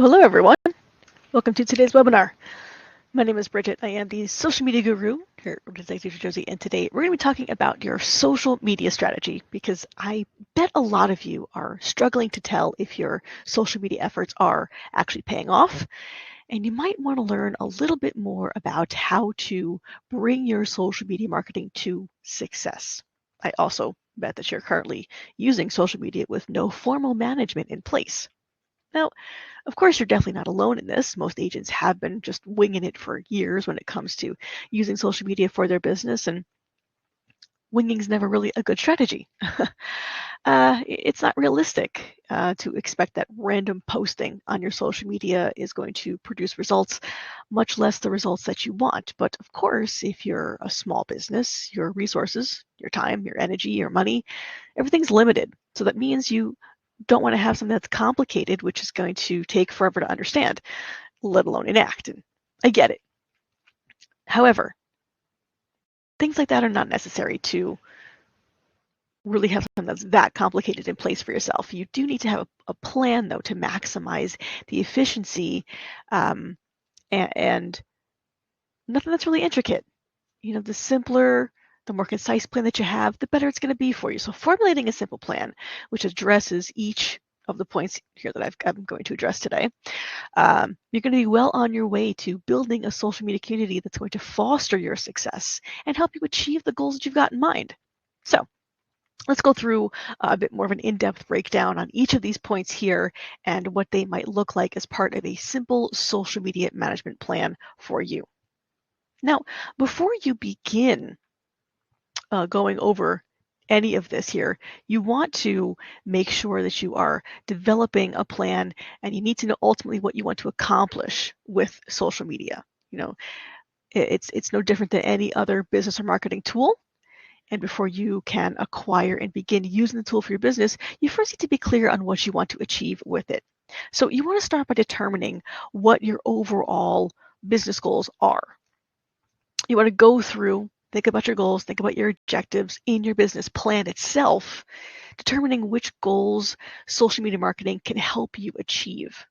Hello everyone. Welcome to today's webinar. My name is Bridget. I am the social media guru here at Executive Josie, and today we're going to be talking about your social media strategy because I bet a lot of you are struggling to tell if your social media efforts are actually paying off, and you might want to learn a little bit more about how to bring your social media marketing to success. I also bet that you're currently using social media with no formal management in place. Now, of course, you're definitely not alone in this. Most agents have been just winging it for years when it comes to using social media for their business, and winging is never really a good strategy. It's not realistic to expect that random posting on your social media is going to produce results, much less the results that you want. But of course, if you're a small business, your resources, your time, your energy, your money, everything's limited. So that means you don't want to have something that's complicated, which is going to take forever to understand, let alone enact. And I get it. However, things like that are not necessary to really have something that's that complicated in place for yourself. You do need to have a plan, though, to maximize the efficiency and nothing that's really intricate. You know, the simpler, the more concise plan that you have, the better it's going to be for you. So formulating a simple plan, which addresses each of the points here that I'm going to address today, you're going to be well on your way to building a social media community that's going to foster your success and help you achieve the goals that you've got in mind. So let's go through a bit more of an in-depth breakdown on each of these points here and what they might look like as part of a simple social media management plan for you. Now, before you begin going over any of this here, you want to make sure that you are developing a plan, and you need to know ultimately what you want to accomplish with social media. You know, it's no different than any other business or marketing tool. And before you can acquire and begin using the tool for your business, you first need to be clear on what you want to achieve with it. So you want to start by determining what your overall business goals are. You want to go through, think about your goals, think about your objectives in your business plan itself, determining which goals social media marketing can help you achieve.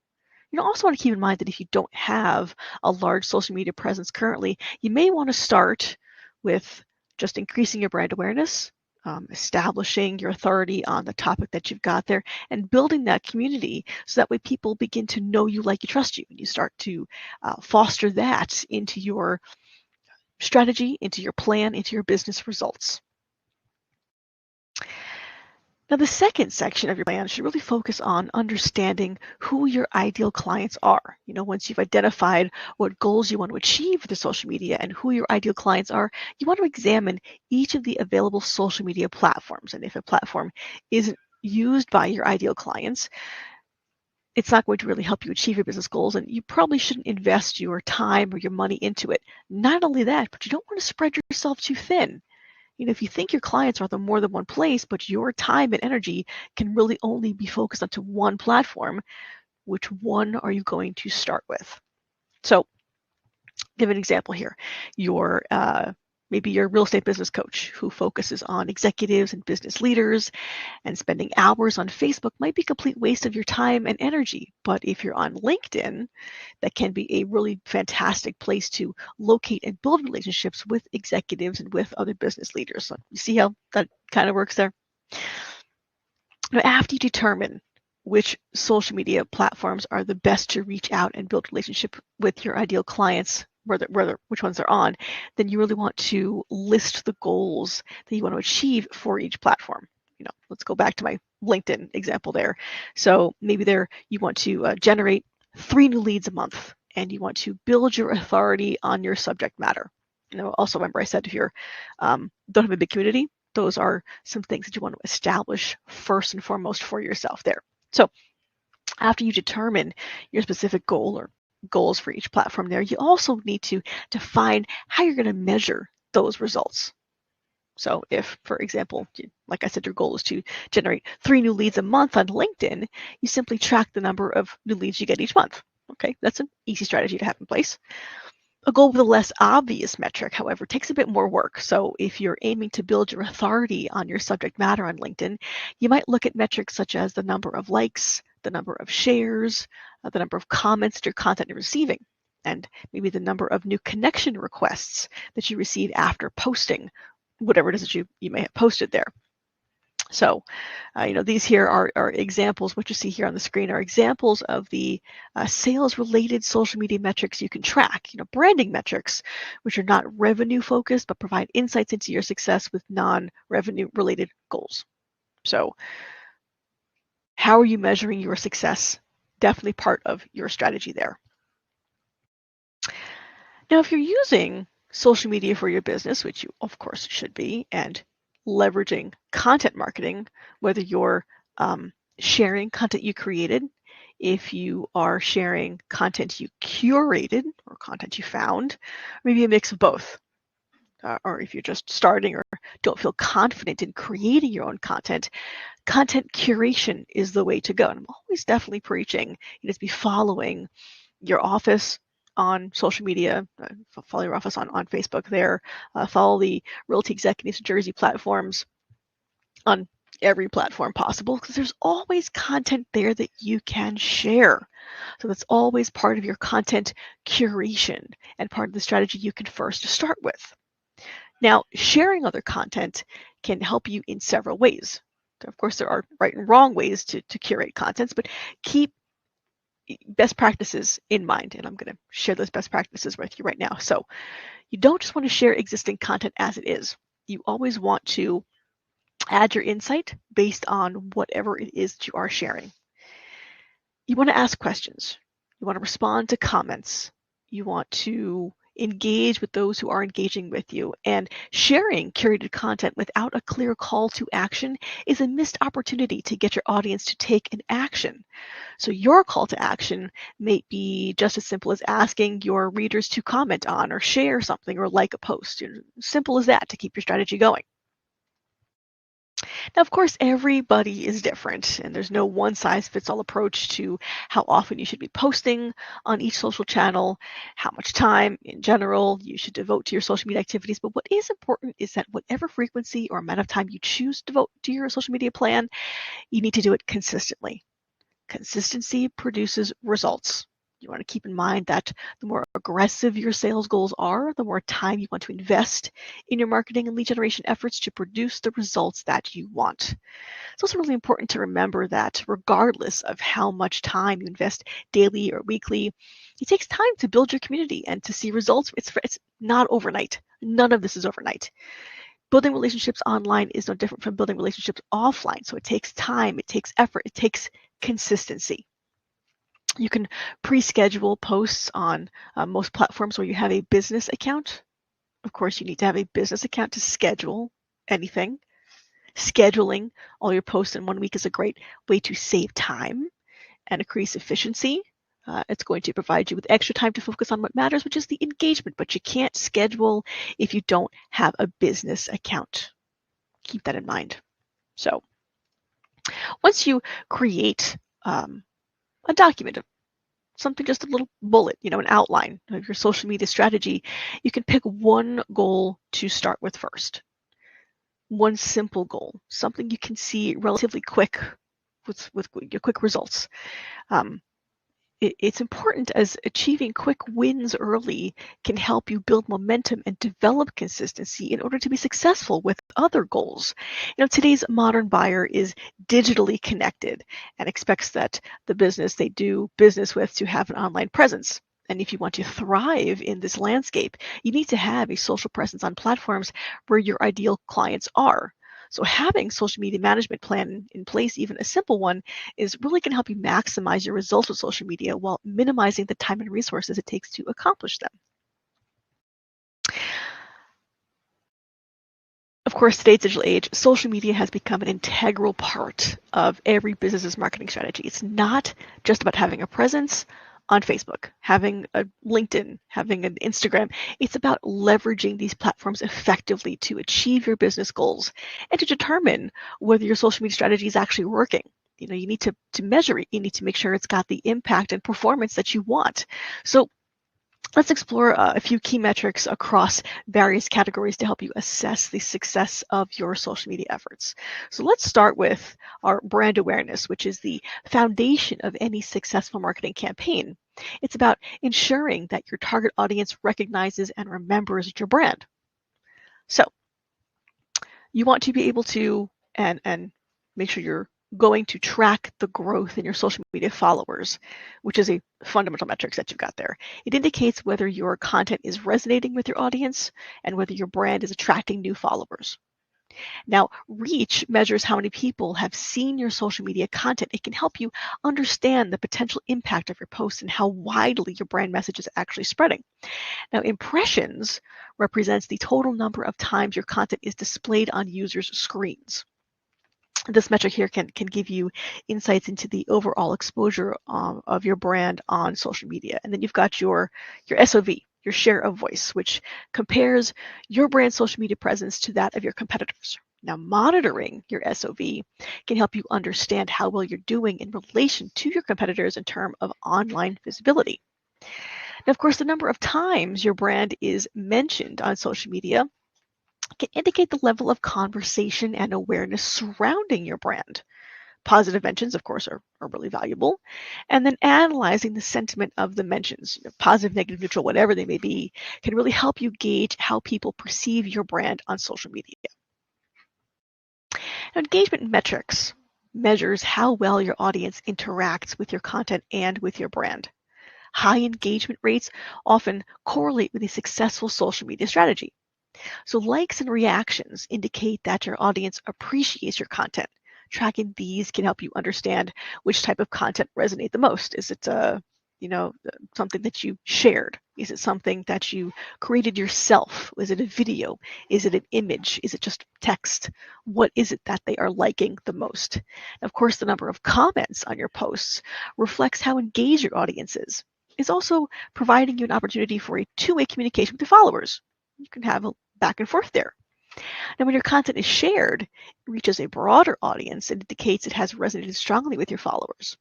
You also want to keep in mind that if you don't have a large social media presence currently, you may want to start with just increasing your brand awareness, establishing your authority on the topic that you've got there, and building that community so that way people begin to know you, like you, trust you, and you start to foster that into your strategy, into your plan, into your business results. Now, the second section of your plan should really focus on understanding who your ideal clients are. You know, once you've identified what goals you want to achieve with the social media and who your ideal clients are, you want to examine each of the available social media platforms. And if a platform isn't used by your ideal clients, it's not going to really help you achieve your business goals, and you probably shouldn't invest your time or your money into it. Not only that, but you don't want to spread yourself too thin. You know, if you think your clients are the more than one place, but your time and energy can really only be focused onto one platform, which one are you going to start with? So, give an example here. Maybe you're a real estate business coach who focuses on executives and business leaders, and spending hours on Facebook might be a complete waste of your time and energy. But if you're on LinkedIn, that can be a really fantastic place to locate and build relationships with executives and with other business leaders. So you see how that kind of works there? Now, after you determine which social media platforms are the best to reach out and build relationship with your ideal clients, which ones they're on, then you really want to list the goals that you want to achieve for each platform. You know, let's go back to my LinkedIn example there. So maybe there you want to generate 3 new leads a month, and you want to build your authority on your subject matter. You know, also remember I said if you're don't have a big community, those are some things that you want to establish first and foremost for yourself there. So after you determine your specific goal or goals for each platform there, you also need to define how you're going to measure those results. So if, for example, like I said, your goal is to generate 3 new leads a month on LinkedIn, you simply track the number of new leads you get each month. Okay, that's an easy strategy to have in place. A goal with a less obvious metric, however, takes a bit more work. So if you're aiming to build your authority on your subject matter on LinkedIn, you might look at metrics such as the number of likes, the number of shares, the number of comments that your content is receiving, and maybe the number of new connection requests that you receive after posting whatever it is that you may have posted there. So, these here are examples. What you see here on the screen are examples of the sales-related social media metrics you can track. Branding metrics, which are not revenue-focused, but provide insights into your success with non-revenue-related goals. So, how are you measuring your success? Definitely part of your strategy there. Now, if you're using social media for your business, which you of course should be, and leveraging content marketing, whether you're sharing content you created, if you are sharing content you curated or content you found, maybe a mix of both. Or if you're just starting or don't feel confident in creating your own content curation is the way to go. And I'm always definitely preaching you just be following your office on social media, follow your office on Facebook there, follow the Realty Executives Jersey platforms on every platform possible, because there's always content there that you can share. So that's always part of your content curation and part of the strategy you can first start with. Now, sharing other content can help you in several ways. Of course, there are right and wrong ways to curate contents, but keep best practices in mind, and I'm going to share those best practices with you right now. So you don't just want to share existing content as it is. You always want to add your insight based on whatever it is that you are sharing. You want to ask questions. You want to respond to comments. You want to engage with those who are engaging with you. And sharing curated content without a clear call to action is a missed opportunity to get your audience to take an action. So your call to action may be just as simple as asking your readers to comment on or share something or like a post. Simple as that to keep your strategy going. Now, of course, everybody is different, and there's no one-size-fits-all approach to how often you should be posting on each social channel, how much time in general you should devote to your social media activities. But what is important is that whatever frequency or amount of time you choose to devote to your social media plan, you need to do it consistently. Consistency produces results. You want to keep in mind that the more aggressive your sales goals are, the more time you want to invest in your marketing and lead generation efforts to produce the results that you want. It's also really important to remember that regardless of how much time you invest daily or weekly, it takes time to build your community and to see results. It's not overnight. None of this is overnight. Building relationships online is no different from building relationships offline. So it takes time, it takes effort, it takes consistency. You can pre-schedule posts on most platforms where you have a business account. Of course, you need to have a business account to schedule anything. Scheduling all your posts in 1 week is a great way to save time and increase efficiency. It's going to provide you with extra time to focus on what matters, which is the engagement, but you can't schedule if you don't have a business account. Keep that in mind. So once you create a document, something, just a little bullet, an outline of your social media strategy, you can pick one goal to start with first. One simple goal, something you can see relatively quick with your quick results. It's important, as achieving quick wins early can help you build momentum and develop consistency in order to be successful with other goals. Today's modern buyer is digitally connected and expects that the business they do business with to have an online presence. And if you want to thrive in this landscape, you need to have a social presence on platforms where your ideal clients are. So having social media management plan in place, even a simple one, is really going to help you maximize your results with social media while minimizing the time and resources it takes to accomplish them. Of course, today's digital age, social media has become an integral part of every business's marketing strategy. It's not just about having a presence on Facebook, having a LinkedIn, having an Instagram. It's about leveraging these platforms effectively to achieve your business goals and to determine whether your social media strategy is actually working. You need to measure it. You need to make sure it's got the impact and performance that you want. So Let's explore a few key metrics across various categories to help you assess the success of your social media efforts. So let's start with our brand awareness, which is the foundation of any successful marketing campaign. It's about ensuring that your target audience recognizes and remembers your brand. So you want to be able to and make sure you're going to track the growth in your social media followers, which is a fundamental metric that you've got there. It indicates whether your content is resonating with your audience and whether your brand is attracting new followers. Now, reach measures how many people have seen your social media content. It can help you understand the potential impact of your posts and how widely your brand message is actually spreading. Now, impressions represents the total number of times your content is displayed on users' screens. This metric here can give you insights into the overall exposure of your brand on social media. And then you've got your SOV, your share of voice, which compares your brand social media presence to that of your competitors. Now, monitoring your SOV can help you understand how well you're doing in relation to your competitors in terms of online visibility. Now, of course, the number of times your brand is mentioned on social media can indicate the level of conversation and awareness surrounding your brand. Positive mentions, of course, are really valuable. And then analyzing the sentiment of the mentions, positive, negative, neutral, whatever they may be, can really help you gauge how people perceive your brand on social media. Now, engagement metrics measures how well your audience interacts with your content and with your brand. High engagement rates often correlate with a successful social media strategy. So likes and reactions indicate that your audience appreciates your content. Tracking these can help you understand which type of content resonate the most. Is it something that you shared? Is it something that you created yourself? Is it a video? Is it an image? Is it just text? What is it that they are liking the most? And of course, the number of comments on your posts reflects how engaged your audience is. It's also providing you an opportunity for a two-way communication with your followers. You can have a back and forth there. Now, when your content is shared, it reaches a broader audience and indicates it has resonated strongly with your followers.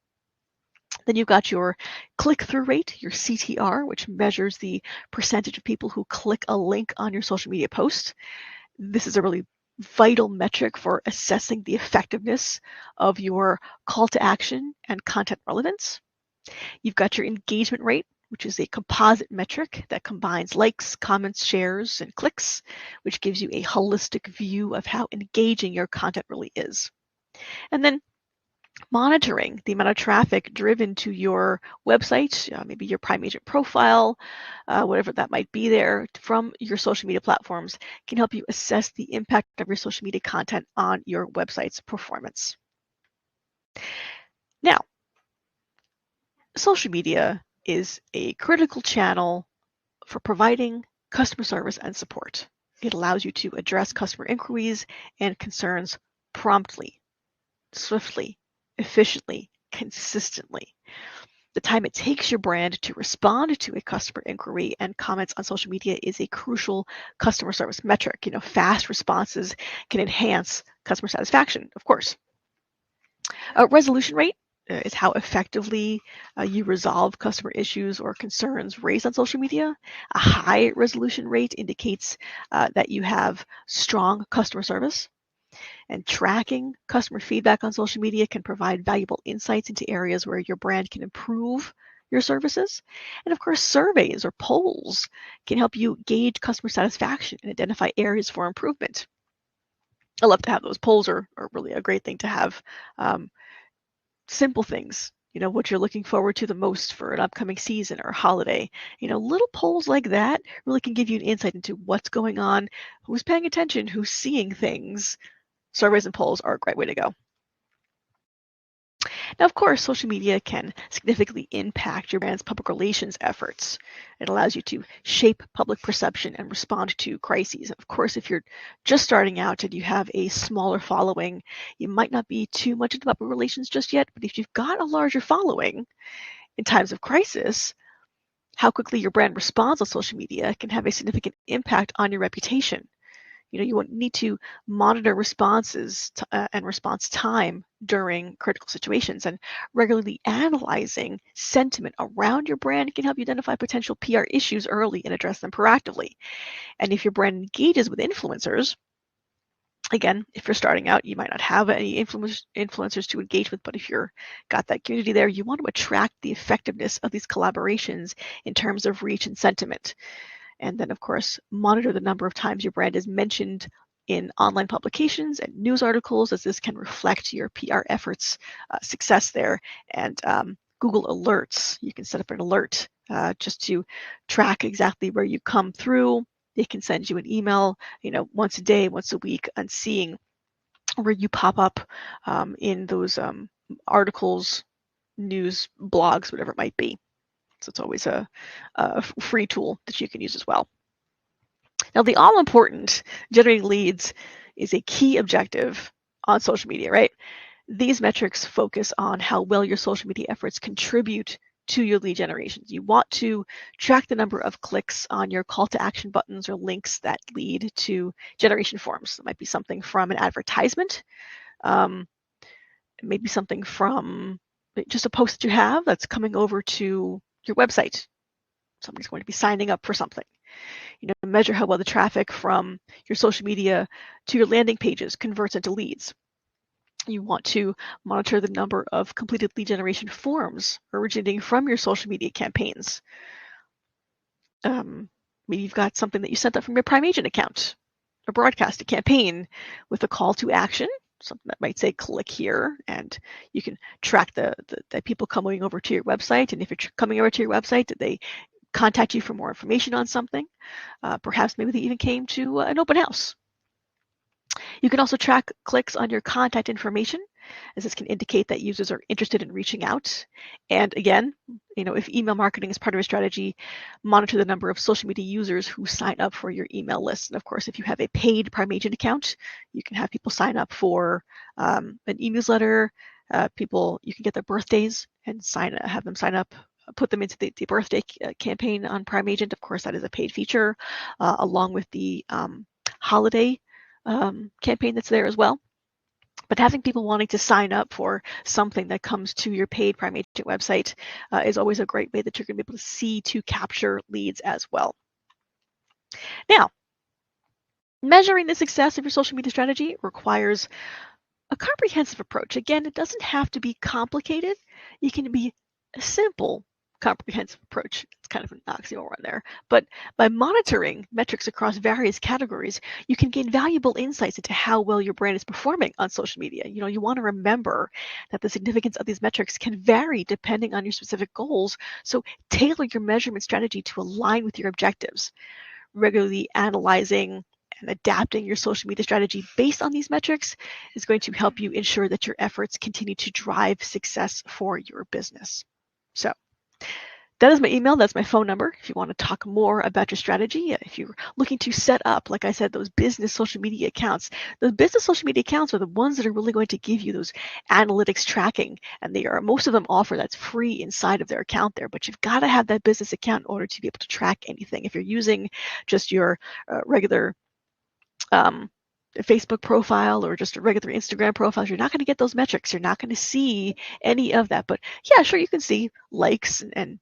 Then you've got your click-through rate, your CTR, which measures the percentage of people who click a link on your social media post. This is a really vital metric for assessing the effectiveness of your call to action and content relevance. You've got your engagement rate, which is a composite metric that combines likes, comments, shares, and clicks, which gives you a holistic view of how engaging your content really is. And then monitoring the amount of traffic driven to your website, maybe your Prime Agent profile, whatever that might be there from your social media platforms can help you assess the impact of your social media content on your website's performance. Now, social media is a critical channel for providing customer service and support. It allows you to address customer inquiries and concerns promptly, swiftly, efficiently, consistently. The time it takes your brand to respond to a customer inquiry and comments on social media is a crucial customer service metric. Fast responses can enhance customer satisfaction, of course. Resolution rate is how effectively you resolve customer issues or concerns raised on social media. A high resolution rate indicates that you have strong customer service. And tracking customer feedback on social media can provide valuable insights into areas where your brand can improve your services. And of course, surveys or polls can help you gauge customer satisfaction and identify areas for improvement. I love to have those. Polls are really a great thing to have. Simple things, what you're looking forward to the most for an upcoming season or holiday. Little polls like that really can give you an insight into what's going on, who's paying attention, who's seeing things. Surveys and polls are a great way to go. Now, of course, social media can significantly impact your brand's public relations efforts. It allows you to shape public perception and respond to crises. Of course, if you're just starting out and you have a smaller following, you might not be too much into public relations just yet, but if you've got a larger following in times of crisis, how quickly your brand responds on social media can have a significant impact on your reputation. You will need to monitor responses and response time during critical situations, and regularly analyzing sentiment around your brand can help you identify potential PR issues early and address them proactively. And if your brand engages with influencers, again, if you're starting out, you might not have any influencers to engage with, but if you're got that community there, you want to attract the effectiveness of these collaborations in terms of reach and sentiment. And then, of course, monitor the number of times your brand is mentioned in online publications and news articles, as this can reflect your PR efforts' success there. And Google Alerts, you can set up an alert just to track exactly where you come through. They can send you an email, once a day, once a week, on seeing where you pop up in those articles, news, blogs, whatever it might be. So it's always a free tool that you can use as well. Now, the all-important generating leads is a key objective on social media, right? These metrics focus on how well your social media efforts contribute to your lead generations. You want to track the number of clicks on your call to action buttons or links that lead to generation forms. It might be something from an advertisement, maybe something from just a post that you have that's coming over to your website. Somebody's going to be signing up for something. Measure how well the traffic from your social media to your landing pages converts into leads. You want to monitor the number of completed lead generation forms originating from your social media campaigns. Maybe you've got something that you sent out from your Prime Agent account, a broadcast, a campaign with a call to action, something that might say click here, and you can track the people coming over to your website. And if you're coming over to your website, did they contact you for more information on something? Perhaps maybe they even came to an open house. You can also track clicks on your contact information, as this can indicate that users are interested in reaching out. And again, if email marketing is part of your strategy, monitor the number of social media users who sign up for your email list. And of course, if you have a paid Prime Agent account, you can have people sign up for an e-newsletter. You can get their birthdays and have them sign up, put them into the birthday campaign on Prime Agent. Of course, that is a paid feature, along with the holiday campaign that's there as well. But having people wanting to sign up for something that comes to your paid Prime Agent website is always a great way that you're going to be able to see to capture leads as well. Now, measuring the success of your social media strategy requires a comprehensive approach. Again, it doesn't have to be complicated. You can be a simple, comprehensive approach. It's kind of an oxymoron there. But by monitoring metrics across various categories, you can gain valuable insights into how well your brand is performing on social media. You want to remember that the significance of these metrics can vary depending on your specific goals. So tailor your measurement strategy to align with your objectives. Regularly analyzing and adapting your social media strategy based on these metrics is going to help you ensure that your efforts continue to drive success for your business. So that is my email. That's my phone number. If you want to talk more about your strategy, if you're looking to set up, like I said, those business social media accounts, those business social media accounts are the ones that are really going to give you those analytics tracking. And most of them offer that's free inside of their account there, but you've got to have that business account in order to be able to track anything. If you're using just your regular Facebook profile or just a regular Instagram profile, you're not going to get those metrics. You're not going to see any of that. But yeah, sure, you can see likes and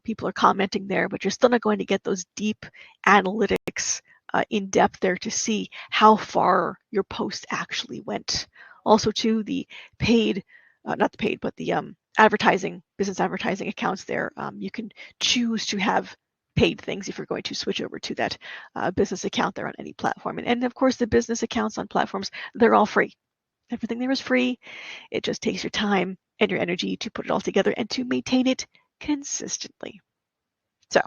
people are commenting there, but you're still not going to get those deep analytics in depth there to see how far your post actually went. Also, too, the paid, not the paid, but the business advertising accounts there, you can choose to have paid things if you're going to switch over to that business account there on any platform. And of course, the business accounts on platforms, they're all free. Everything there is free. It just takes your time and your energy to put it all together and to maintain it consistently. So,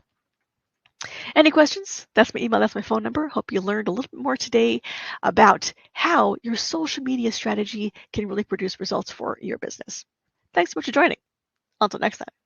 any questions? That's my email, that's my phone number. Hope you learned a little bit more today about how your social media strategy can really produce results for your business. Thanks so much for joining. Until next time.